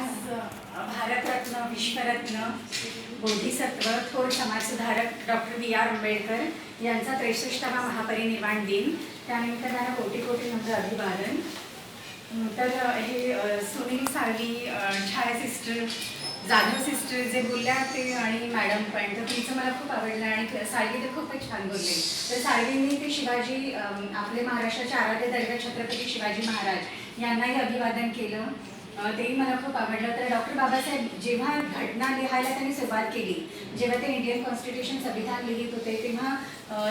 आज भारतरत्न विश्वरत्न बोधिसत्व थोर समाजसुधारक डॉक्टर बी.आर. आंबेडकर यांचा 63वा महापरिनिर्वाण दिन. त्यानिमित्त त्यांना कोटी कोटी नम्र अभिवादन. तर हे सुनील साळवी, छाया सिस्टर, जाधव सिस्टर जे बोलल्या ते आणि मॅडम पण, तर तिचं मला खूप आवडलं आणि साळवी तर खूपच छान बोलले. तर साळवींनी ते शिवाजी, आपले महाराष्ट्राचे आराध्य दैवत छत्रपती शिवाजी महाराज यांनाही अभिवादन केलं. तेही मला खूप आवडलं. तर डॉक्टर बाबासाहेब जेव्हा घटना लिहायला त्यांनी सुरुवात केली, जेव्हा ते इंडियन कॉन्स्टिट्यूशन संविधान लिहित होते, तेव्हा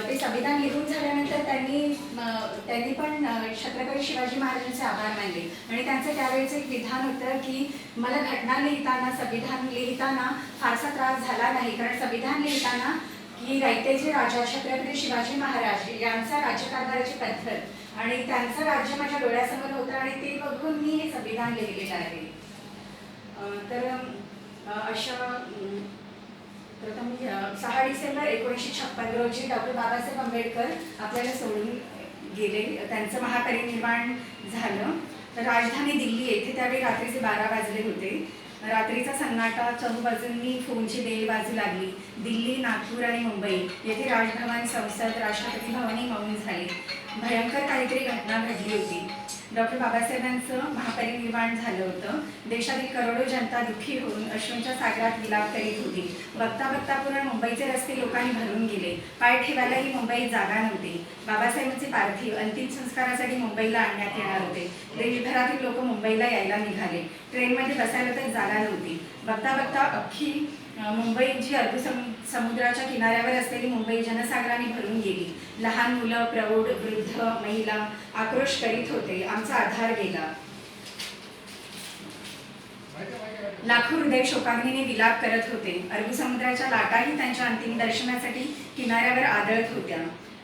ते संविधान लिहून झाल्यानंतर त्यांनी पण छत्रपती शिवाजी महाराजांचे आभार मानले आणि त्यांचं त्यावेळेचं एक विधान होतं की मला घटना लिहिताना, संविधान लिहिताना फारसा त्रास झाला नाही, कारण संविधान लिहिताना की रयतेचे राजा छत्रपती शिवाजी महाराज यांचा राज्यकारभाराची पद्धत आणि त्यांचं राज्य माझ्या डोळ्यासमोर होतं आणि ते बघून मी हे संविधान लिहिलेलं आहे. तर अशा प्रथम 6 डिसेंबर 1956 रोजी डॉक्टर बाबासाहेब आंबेडकर आपल्याला सोडून गेले. त्यांचं महापरिनिर्वाण झालं. राजधानी दिल्ली येथे त्यावेळी रात्रीचे 12 वाजले होते. रात्रीचा सन्नाटा, चहूबाजूंनी फोनची बेल वाजू लागली. दिल्ली, नागपूर आणि मुंबई येथे राजभवन, संसद, राष्ट्रपती भवनही मौन झाले. भयंकर काहीतरी घटना घडली होती. डॉक्टर बाबासाहेबांचं महापरिनिर्वाण झालं होतं. देशातील करोडो जनता दुःखी होऊन अश्रूंच्या सागरात विलाप करीत होती. बघता बघता पूर्ण मुंबईचे रस्ते लोकांनी भरून गेले. पाय ठेवायलाही मुंबईत जागा नव्हती. बाबासाहेबांचे पार्थिव अंतिम संस्कारासाठी मुंबईला आणण्यात येणार होते. देशभरातील लोक मुंबईला यायला निघाले. ट्रेनमध्ये बसायला तर जागा नव्हती. बघता बघता अख्खी मुंबई जी अरबी समुद्राच्या किनाऱ्यावर असलेली मुंबई जनसागराने भरून गेली. लहान मुलं, प्रौढ, वृद्ध, महिला आक्रोश करीत होते. आमचा आधार गेला. लाखो हृदय शोकाग्नीने विलाप करत होते. अरबी समुद्राच्या लाटाही त्यांच्या अंतिम दर्शनासाठी किनाऱ्यावर आदळत होत्या.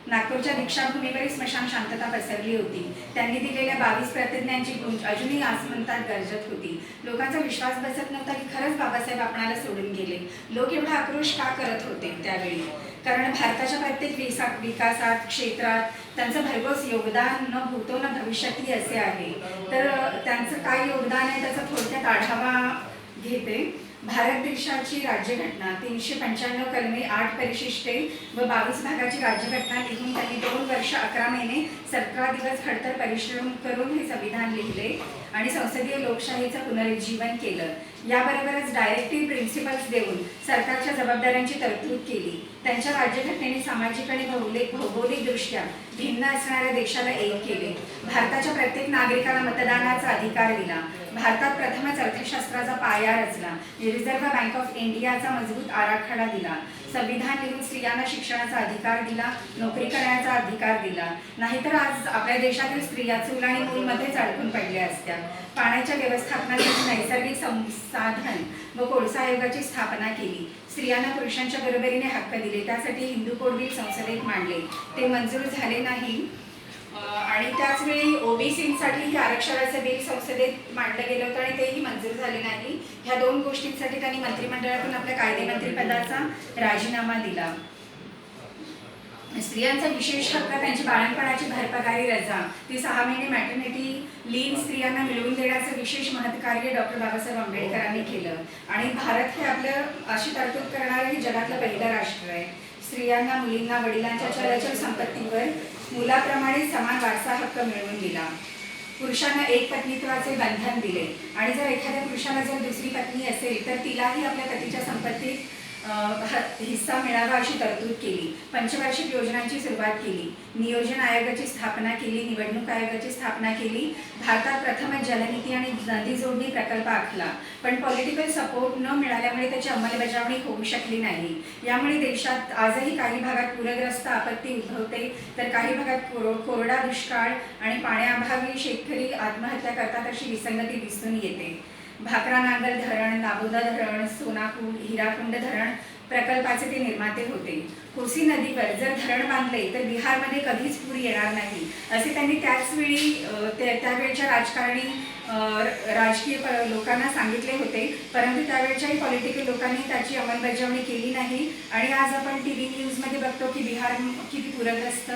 नागपूरच्या दीक्षाभूमीवरील स्मशान शांतता पसरली होती. त्यांनी दिलेल्या 22 प्रतिज्ञांची गूंज अजूनही आसमंतात गरजत होती. लोकांचा विश्वास बसत नव्हता की खरंच बाबासाहेब आपणाला सोडून गेले. लोक एवढा आक्रोश का करत होते त्यावेळी? कारण भारताच्या प्रत्येक विकासात, क्षेत्रात त्यांचं भरघोस योगदान न भूतो न भविष्यातही असे आहे. तर त्यांचं काय योगदान आहे त्याचा थोडक्यात आढावा घेते. भारत देशाची राज्यघटना 395 कलमे, 8 परिशिष्टे व 22 भागाची राज्यघटना लिहून त्यांनी 2 वर्ष 11 महिने 17 दिवस खडतर परिश्रम करून हे संविधान लिहिले आणि संसदीय लोकशाहीचं पुनरुज्जीवन केलं. याबरोबरच डायरेक्टिव्ह प्रिन्सिपल्स देऊन सरकारच्या जबाबदाऱ्यांची तरतूद केली. त्यांच्या राज्यघटनेने सामाजिक आणि भौगोलिकदृष्ट्या भिन्न असणाऱ्या देशाला एक केले. भारताच्या प्रत्येक नागरिकाला मतदानाचा अधिकार दिला. भारतात प्रथमच अर्थशास्त्राचा पाया रचला. रिझर्व्ह बँक ऑफ इंडियाचा मजबूत आराखडा दिला. संविधान लिहून स्त्रियांना शिक्षणाचा अधिकार दिला, नोकरी करण्याचा अधिकार दिला. नाहीतर आज आपल्या देशातील स्त्रिया चूल आणि मूलमध्येच अडकून पडल्या असत्या. पाण्याच्या व्यवस्थापनासाठी नैसर्गिक संसाधन व कोळसा आयोगाची स्थापना केली. स्त्रियांना पुरुषांच्या बरोबरीने हक्क दिले. त्यासाठी हिंदू कोड बिल संसदेत मांडले. ते मंजूर झाले नाही आणि त्याचवेळी ओबीसींसाठी आरक्षणाचे बिल संसदेत मांडलं गेलं होतं आणि तेही मंजूर झाले नाही. ह्या 2 गोष्टींसाठी त्यांनी मंत्रिमंडळातून आपल्या कायदेमंत्रीपदाचा राजीनामा दिला. स्त्रियांचा विशेष हक्क, त्यांची बाळणपणाची भरपगारी रजा, ती 6 महिने मॅटर्निटी लीव्ह स्त्रियांना मिळवून देण्याचं विशेष महत्कार्य डॉक्टर बाबासाहेब आंबेडकरांनी केलं. आणि भारत हे आपलं अशी तरतूद करणारं हे जगातलं पहिलं राष्ट्र आहे. स्त्रियांना, मुलींना वडिलांच्या चलचल संपत्तीवर मुलाप्रमाणे समान वारसा हक्क मिळवून दिला. पुरुषांना एक पत्नीत्वाचे बंधन दिले आणि जर एखाद्या पुरुषाला जर दुसरी पत्नी असेल तर तिलाही आपल्या पतीच्या संपत्तीत हिस्सा मिळावा अशी तरतूद केली. पंचवार्षिक योजनांची सुरुवात केली. नियोजन आयोगाची स्थापना केली. निवडणूक आयोगाची स्थापना केली. भारतात प्रथमच जलनीती आणि नदी जोडणी प्रकल्प आखला. पण पॉलिटिकल सपोर्ट न मिळाल्यामुळे त्याची अंमलबजावणी होऊ शकली नाही. यामुळे देशात आजही काही भागात पूरग्रस्त आपत्ती उद्भवते, तर काही भागात कोरडा दुष्काळ आणि पाण्याअभावी शेतकरी आत्महत्या करतात अशी विसंगती दिसून येते. भाकरा नांगल धरण, नाबोदा धरण, सोनापूर, हिराकुंड धरण प्रकल्पाचे ते निर्माते होते. कोसी नदीवर जर धरण बांधले तर बिहारमध्ये कधीच पूर येणार नाही असे त्यांनी त्याचवेळी त्यावेळच्या राजकीय लोकांना सांगितले होते. परंतु त्यावेळच्याही पॉलिटिकल लोकांनी त्याची अंमलबजावणी केली नाही आणि आज आपण TV न्यूजमध्ये बघतो की बिहार किती पूरग्रस्त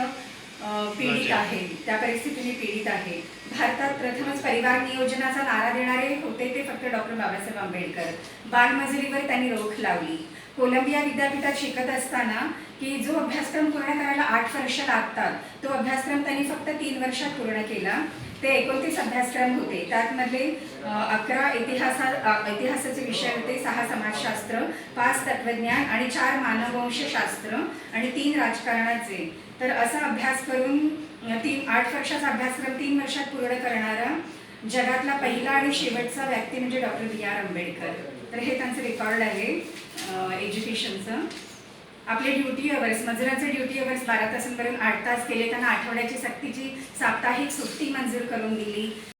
पीडित आहे, त्या परिस्थितीने पीडित आहे. भारतात प्रथमच परिवार नियोजनाचा नारा देणारे होते ते फक्त डॉक्टर बाबासाहेब आंबेडकर. बालमजुरीवर त्यांनी रोख लावली. कोलंबिया विद्यापीठात शिकत असताना की जो अभ्यासक्रम पूर्ण करायला 8 वर्ष लागतात तो अभ्यासक्रम त्यांनी फक्त 3 वर्षात पूर्ण केला. ते 29 अभ्यासक्रम होते. त्यातमधले 11 इतिहासाचे विषय होते, 6 समाजशास्त्र, 5 तत्वज्ञान आणि 4 मानववंशशास्त्र आणि 3 राजकारणाचे. तर असा अभ्यास करून 8 वर्षाचा अभ्यासक्रम 3 वर्षात पूर्ण करणारा जगातला पहिला आणि शेवटचा व्यक्ती म्हणजे डॉक्टर बी आर आंबेडकर. तर हे त्यांचं रेकॉर्ड आहे एज्युकेशनचं. आपले ड्युटी अवर्स, मजुरांचे ड्युटी अवर्स 12 तासांवरून 8 तास केले. त्यांना आठवड्याची सक्तीची साप्ताहिक सुट्टी मंजूर करून दिली.